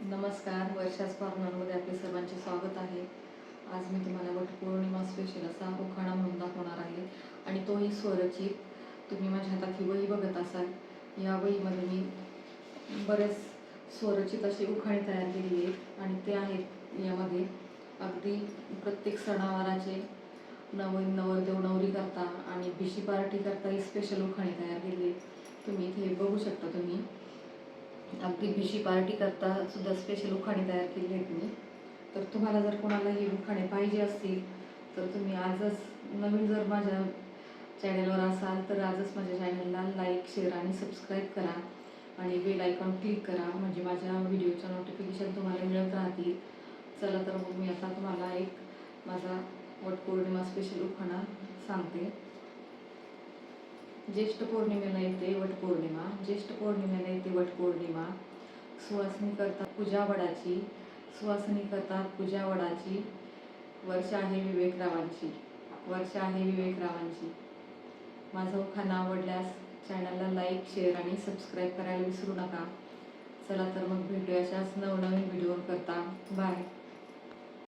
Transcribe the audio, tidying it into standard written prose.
नमस्कार, वर्षास कॉर्नरमध्ये आपले सर्वांचे स्वागत आहे. आज मी तुम्हाला वटपौर्णिमा स्पेशल असा उखाणा म्हणून दाखवणार आहे आणि तोही स्वरचित. तुम्ही माझ्या हातात ही वही बघत असाल. या वहीमध्ये मी बरेच स्वरचित असे उखाणे तयार केलेले आहेत आणि ते आहेत यामध्ये अगदी प्रत्येक सणावाराचे नवरदेव नवरी करता आणि भिशी पार्टी करता ही स्पेशल उखाणे तयार केलेली आहेत. तुम्ही इथे बघू शकता. तुम्ही अगदी भिशी पार्टी करता सुद्धा स्पेशल उखाणे तयार केले आहेत मी. तर तुम्हाला जर कोणाला ही उखाणे पाहिजे असतील तर तुम्ही आजच जर माझ्या चॅनलवर असाल तर आजच माझ्या चॅनलला लाईक, शेअर आणि सबस्क्राईब करा आणि बेल आयकॉन क्लिक करा, म्हणजे माझ्या व्हिडिओच्या नोटिफिकेशन तुम्हाला मिळत राहतील. चला तर मग मी आता तुम्हाला एक माझा वटपौर्णिमा स्पेशल उखाणा सांगते. ज्येष्ठ पौर्णिमेला येते वटपौर्णिमा, ज्येष्ठ पौर्णिमेला येते वटपौर्णिमा. सुवासिनी करतात पूजा वडाची, सुवासिनी करतात पूजा वडाची. वर्ष आहे विवेकरावांची, वर्ष आहे विवेकरावांची. माझा उखाणा आवडल्यास चॅनलला लाईक, शेअर आणि सबस्क्राईब करायला विसरू नका. चला तर मग भेटूया अशाच नवनवीन व्हिडिओ करता. बाय.